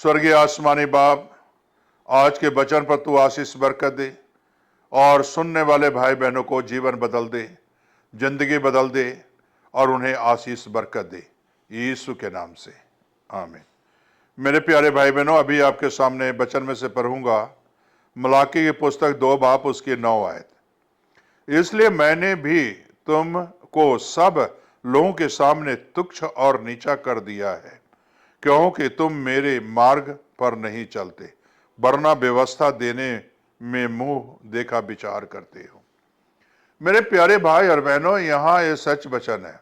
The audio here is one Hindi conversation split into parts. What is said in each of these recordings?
स्वर्गीय आसमानी बाप, आज के वचन पर तू आशीष बरकत दे और सुनने वाले भाई बहनों को जीवन बदल दे, जिंदगी बदल दे और उन्हें आशीष बरकत दे, यीशु के नाम से आमीन। मेरे प्यारे भाई बहनों, अभी आपके सामने वचन में से पढ़ूंगा मलाकी की पुस्तक 2 बाब उसकी 9 आयत। इसलिए मैंने भी तुमको सब लोगों के सामने तुच्छ और नीचा कर दिया है, क्योंकि तुम मेरे मार्ग पर नहीं चलते, वरना व्यवस्था देने में मुंह देखा विचार करते हो। मेरे प्यारे भाई और बहनों, यहां ये सच वचन है।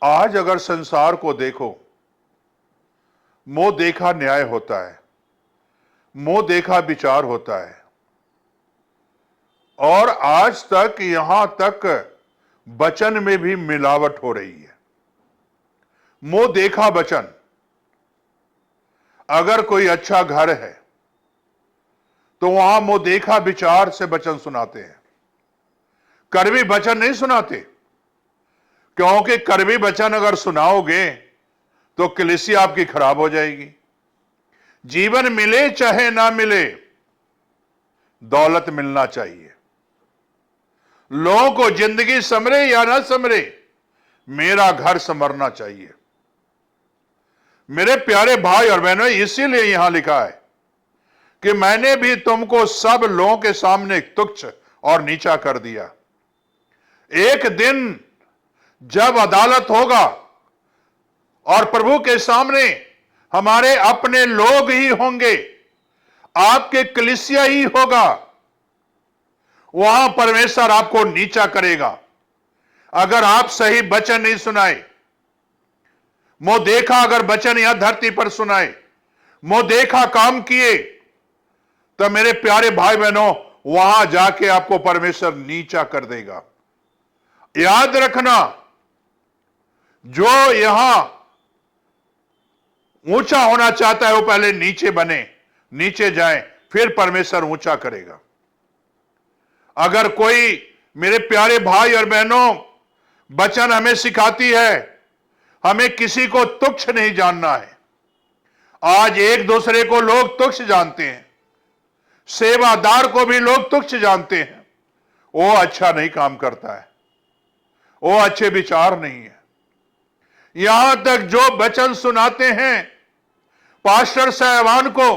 आज अगर संसार को देखो, मुंह देखा न्याय होता है, मुंह देखा विचार होता है, और आज तक यहां तक वचन में भी मिलावट हो रही है। मुंह देखा वचन। अगर कोई अच्छा घर है तो वहां मुंह देखा विचार से वचन सुनाते हैं, कड़वी वचन नहीं सुनाते, क्योंकि कड़वी वचन अगर सुनाओगे तो कलीसिया आपकी खराब हो जाएगी। जीवन मिले चाहे ना मिले, दौलत मिलना चाहिए। लोगों को जिंदगी संवरे या ना संवरे, मेरा घर संवरना चाहिए। मेरे प्यारे भाई और बहनों, इसीलिए यहां लिखा है कि मैंने भी तुमको सब लोगों के सामने तुच्छ और नीचा कर दिया। एक दिन जब अदालत होगा और प्रभु के सामने हमारे अपने लोग ही होंगे, आपके कलीसिया ही होगा, वहां परमेश्वर आपको नीचा करेगा अगर आप सही वचन नहीं सुनाए। मुंह देखा अगर वचन यहां धरती पर सुनाए, मुंह देखा काम किए, तो मेरे प्यारे भाई बहनों, वहां जाके आपको परमेश्वर नीचा कर देगा। याद रखना, जो यहां ऊंचा होना चाहता है वो पहले नीचे बने, नीचे जाए, फिर परमेश्वर ऊंचा करेगा। अगर कोई, मेरे प्यारे भाई और बहनों, वचन हमें सिखाती है हमें किसी को तुच्छ नहीं जानना है। आज एक दूसरे को लोग तुच्छ जानते हैं, सेवादार को भी लोग तुच्छ जानते हैं। वो अच्छा नहीं काम करता है, वो अच्छे विचार नहीं है। यहां तक जो वचन सुनाते हैं पास्टर साहबान को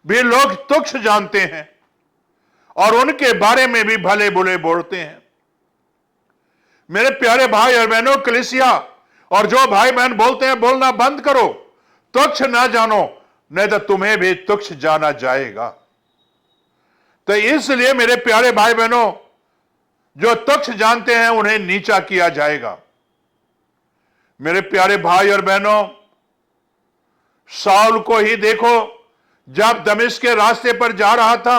भी लोग तुच्छ जानते हैं और उनके बारे में भी भले बुरे बोलते हैं। मेरे प्यारे भाई और बहनों, कलीसिया और जो भाई बहन बोलते हैं बोलना बंद करो, तुच्छ ना जानो, नहीं तो तुम्हें भी तुच्छ जाना जाएगा। तो इसलिए मेरे प्यारे भाई बहनों, जो तुच्छ जानते हैं उन्हें नीचा किया जाएगा। मेरे प्यारे भाई और बहनों, शाऊल को ही देखो, जब दमिश्क के रास्ते पर जा रहा था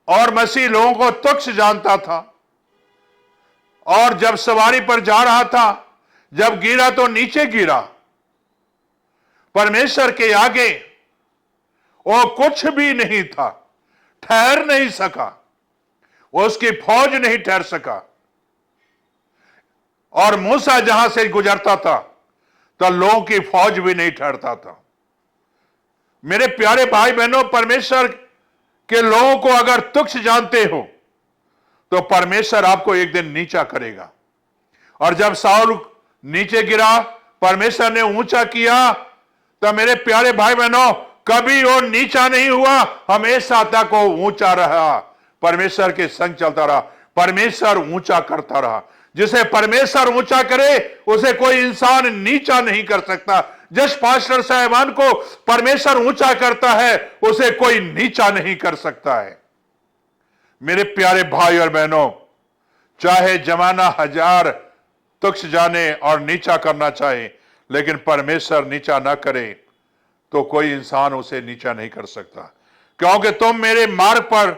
और मसीह लोगों को तुच्छ जानता था, और जब सवारी पर जा रहा था, जब गिरा तो नीचे गिरा। परमेश्वर के आगे वो कुछ भी नहीं था, ठहर नहीं सका, वो उसकी फौज नहीं ठहर सका। और मूसा जहां से गुजरता था तो लोगों की फौज भी नहीं ठहरता था। मेरे प्यारे भाई बहनों, परमेश्वर के लोगों को अगर तुच्छ जानते हो तो परमेश्वर आपको एक दिन नीचा करेगा। और जब शाऊल नीचे गिरा, परमेश्वर ने ऊंचा किया, तो मेरे प्यारे भाई बहनों, कभी वो नीचा नहीं हुआ, हमेशा तक वो ऊंचा रहा, परमेश्वर के संग चलता रहा, परमेश्वर ऊंचा करता रहा। जिसे परमेश्वर ऊंचा करे उसे कोई इंसान नीचा नहीं कर सकता। जिस पास्टर साहबान को परमेश्वर ऊंचा करता है उसे कोई नीचा नहीं कर सकता है। मेरे प्यारे भाई और बहनों, चाहे जमाना हजार तुच्छ जाने और नीचा करना चाहे, लेकिन परमेश्वर नीचा ना करे तो कोई इंसान उसे नीचा नहीं कर सकता, क्योंकि तुम मेरे मार्ग पर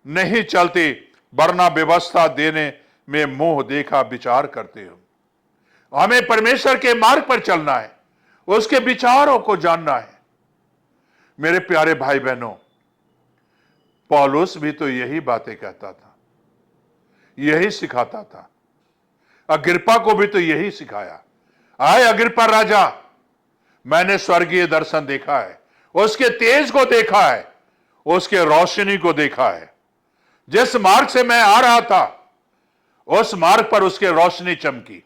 नहीं चलते, वरना व्यवस्था देने में मुंह देखा विचार करते हो। हमें परमेश्वर के मार्ग पर चलना है, उसके विचारों को जानना है। मेरे प्यारे भाई बहनों, पौलुस भी तो यही बातें कहता था, यही सिखाता था। अग्रिप्पा को भी तो यही सिखाया। आए अग्रिप्पा राजा, मैंने स्वर्गीय दर्शन देखा है, उसके तेज को देखा है, उसके रोशनी को देखा है। जिस मार्ग से मैं आ रहा था उस मार्ग पर उसके रोशनी चमकी,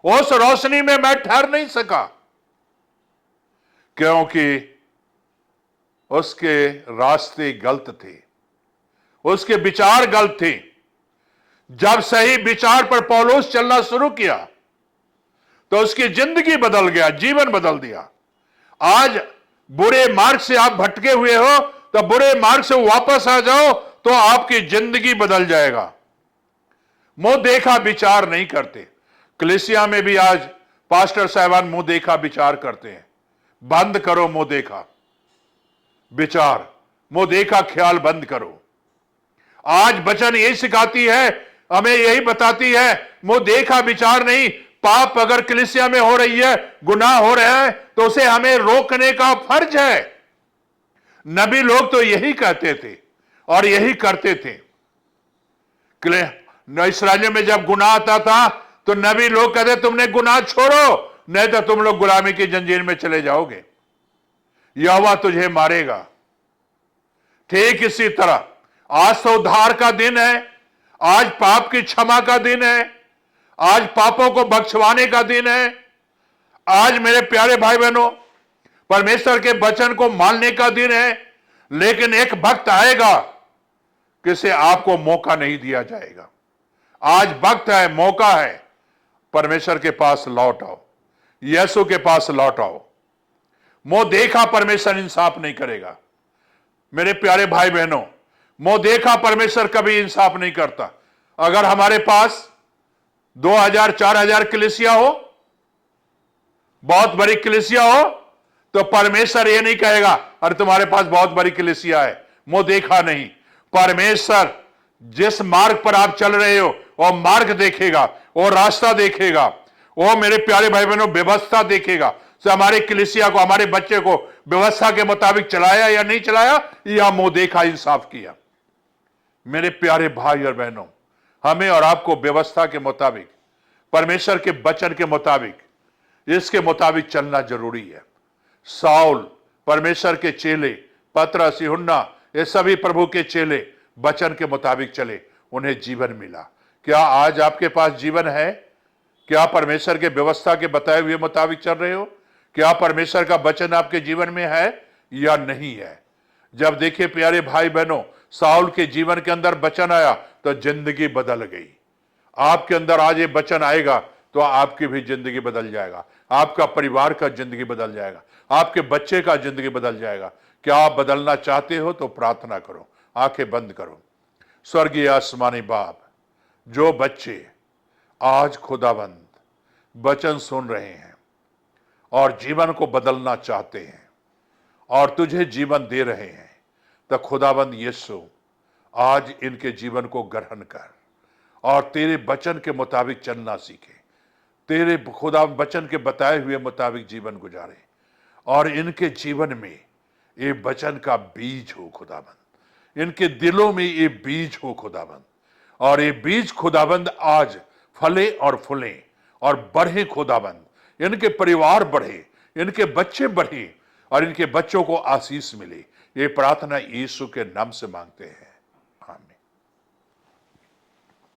उस रोशनी में मैं ठहर नहीं सका, क्योंकि उसके रास्ते गलत थे, उसके विचार गलत थे। जब सही विचार पर पौलुस चलना शुरू किया तो उसकी जिंदगी बदल गया, जीवन बदल दिया। आज बुरे मार्ग से आप भटके हुए हो तो बुरे मार्ग से वापस आ जाओ तो आपकी जिंदगी बदल जाएगा। मुंह देखा विचार नहीं करते। कलीसिया में भी आज पास्टर साहबान मुंह देखा विचार करते हैं। बंद करो मुंह देखा विचार, मुंह देखा ख्याल बंद करो। आज वचन यही सिखाती है, हमें यही बताती है, मुंह देखा विचार नहीं। पाप अगर कलीसिया में हो रही है, गुनाह हो रहा है, तो उसे हमें रोकने का फर्ज है। नबी लोग तो यही कहते थे और यही करते थे। इस्राएलियों में जब गुनाह आता था तो नबी लोग कहते तुमने गुनाह छोड़ो, नहीं तो तुम लोग गुलामी की जंजीर में चले जाओगे, यहोवा तुझे मारेगा। ठीक इसी तरह आज तो उद्धार का दिन है, आज पाप की क्षमा का दिन है, आज पापों को बख्शवाने का दिन है। आज मेरे प्यारे भाई बहनों, परमेश्वर के वचन को मानने का दिन है। लेकिन एक वक्त आएगा कि इसे आपको मौका नहीं दिया जाएगा। आज वक्त है, मौका है, परमेश्वर के पास लौट आओ, यीशु के पास लौट आओ। मुंह देखा परमेश्वर इंसाफ नहीं करेगा। मेरे प्यारे भाई बहनों, मुंह देखा परमेश्वर कभी इंसाफ नहीं करता। अगर हमारे पास 2000 4000 कलीसिया हो, बहुत बड़ी कलीसिया हो, तो परमेश्वर ये नहीं कहेगा अरे तुम्हारे पास बहुत बड़ी कलीसिया है, मुंह देखा नहीं। परमेश्वर जिस मार्ग पर आप चल रहे हो वो मार्ग देखेगा, वो रास्ता देखेगा, वो मेरे प्यारे भाई बहनों व्यवस्था देखेगा। तो हमारे कलीसिया को, हमारे बच्चे को व्यवस्था के मुताबिक चलाया या नहीं चलाया, या मुंह देखा इंसाफ किया। मेरे प्यारे भाई और बहनों, हमें और आपको व्यवस्था के मुताबिक, परमेश्वर के वचन के मुताबिक, इसके मुताबिक चलना जरूरी है। साउल, परमेश्वर के चेले, पतरस, यूहन्ना, ये सभी प्रभु के चेले वचन के मुताबिक चले, उन्हें जीवन मिला। क्या आज आपके पास जीवन है? क्या परमेश्वर के व्यवस्था के बताए हुए मुताबिक चल रहे हो? क्या परमेश्वर का वचन आपके जीवन में है या नहीं है? जब देखिए प्यारे भाई बहनों, साउल के जीवन के अंदर वचन आया तो जिंदगी बदल गई। आपके अंदर आज ये वचन आएगा तो आपकी भी जिंदगी बदल जाएगा, आपका परिवार का जिंदगी बदल जाएगा, आपके बच्चे का जिंदगी बदल जाएगा। क्या आप बदलना चाहते हो तो प्रार्थना करो, आंखें बंद करो। स्वर्गीय आसमानी बाप, जो बच्चे आज खुदाबंद वचन सुन रहे हैं और जीवन को बदलना चाहते हैं और तुझे जीवन दे रहे हैं, तो खुदाबंद यीशु आज इनके जीवन को ग्रहण कर और तेरे वचन के मुताबिक चलना सीखे, तेरे खुदा वचन के बताए हुए मुताबिक जीवन गुजारे और इनके जीवन में ये वचन का बीज हो खुदाबंद, इनके दिलों में ये बीज हो खुदाबंद, और ये बीज खुदाबंद आज फले और फूले और बढ़े खुदाबंद, इनके परिवार बढ़े, इनके बच्चे बढ़े और इनके बच्चों को आशीष मिले। ये प्रार्थना यीशु के नाम से मांगते हैं।